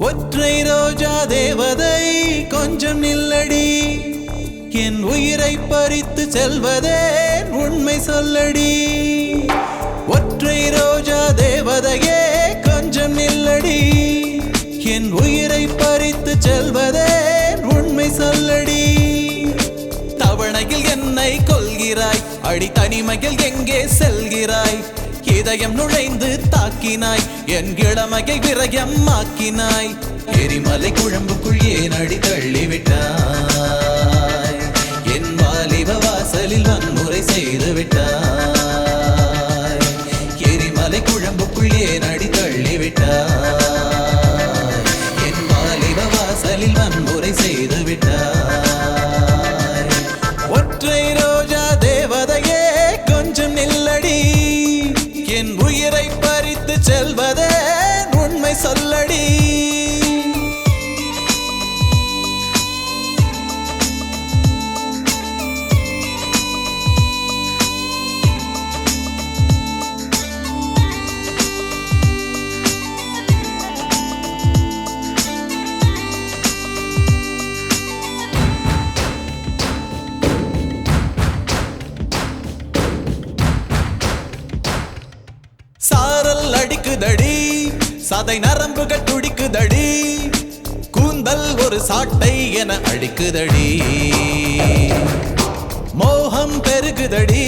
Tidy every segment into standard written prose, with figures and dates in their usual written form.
ஒற்றை ரோஜா தேவதை கொஞ்சம் நில்லடி, என் உயிரை பறித்து செல்வதே உண்மை சொல்லடி. ஒற்றை ரோஜா தேவதையே கொஞ்சம் நில்லடி, என் உயிரை பறித்து செல்வதே உண்மை சொல்லடி. தவணையில் என்னை கொள்கிறாய், அடி தனிமையில் எங்கே செல்கிறாய்? இதயம் நுழைந்து தாக்கினாய், என் இளமையை விரயம் ஆக்கினாய். எரிமலை குழம்புக்குள் ஏன் அடி தள்ளிவிட்டாய்? என் வாலிப வாசலில் வன்முறை செய்து விட்டாய். எரிமலை குழம்புக்குள் ஏன் அடி தள்ளிவிட்டாய்? என் வாலிப வாசலில் வன்முறை செய்து விட்டாய். ஒற்றை ரோஜா தேவதையே கொஞ்சம் நில்லடி, என் உயிரை பறித்து செல்வதே உண்மை சொல்லடி. சாரல் அடிக்குதடி, சதை நரம்புகள் துடிக்குதடி, கூந்தல் ஒரு சாட்டை என அடிக்குதடி. மோகம் பெருகுதடி,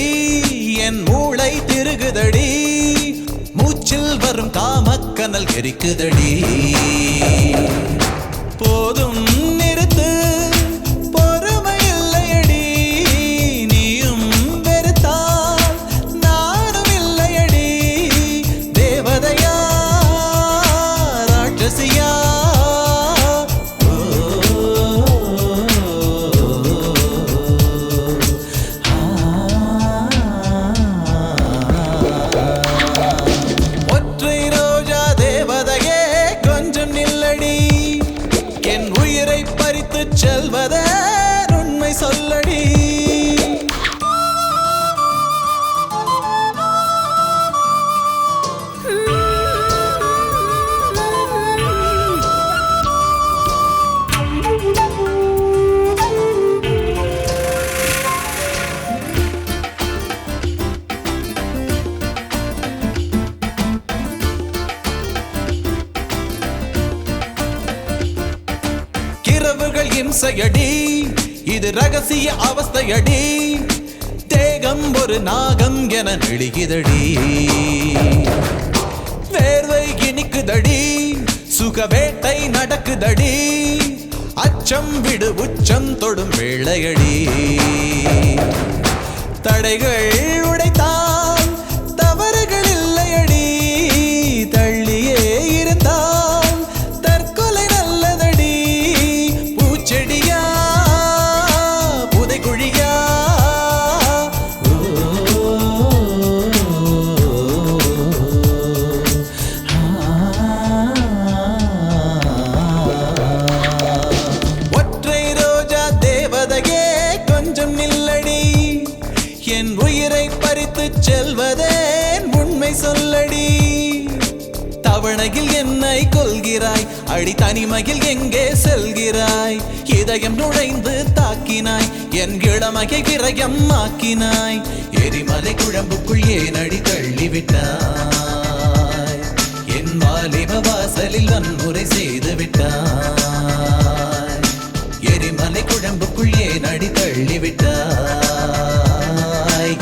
என் மூளை திருகுதடி, மூச்சில் வரும் காமக்கனல் எரிக்குதடி. போதும் நிறுத்து, பொறுமை இல்லையடி, நீயும் வெறுத்தால் நானும் இல்லையடி. தேவதையா ராட்சசியா, ஒற்றை ரோஜா தேவதையே கொஞ்சம் நில்லடி, என் உயிரை பறித்து செல்வதே உண்மை சொல்லடி. இரவுகள் இம்சையடி, இது ரகசிய அவஸ்தையடி, தேகம் ஒரு நாகம் என நெழுகிதடி. வேர்வை இனிக்குதடி, சுகவேட்டை நடக்குதடி, அச்சம் விடு உச்சம் தொடும் வேளையடி. தடைகள் உடைத்தால் தவறுகள் இல்லையடி, தள்ளியே இருந்தால் தற்கொலை நல்லதடி. பூச்செடியா புதைக்குழியா, ஒற்றை ரோஜா தேவதையே கொஞ்சம் நில்லடி, என் உயிரை பறித்து செல்வதே உண்மை சொல்லடி. தவணையில் என்னை கொள்கிறாய், அடி தனிமையில் எங்கே செல்கிறாய்? இதயம் நுழைந்து தாக்கினாய், என் இளமையை விரயம் ஆக்கினாய். எரிமலை குழம்புக்குள் ஏன் அடி தள்ளிவிட்டாய்? என் வாலிப வாசலில் வன்முறை செய்து விட்டாய். எரிமலை குழம்புக்குள் ஏன் அடி தள்ளிவிட்டாய்?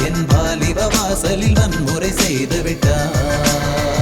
என் வாலிப வாசலில் வன்முறை செய்து விட்டாய்.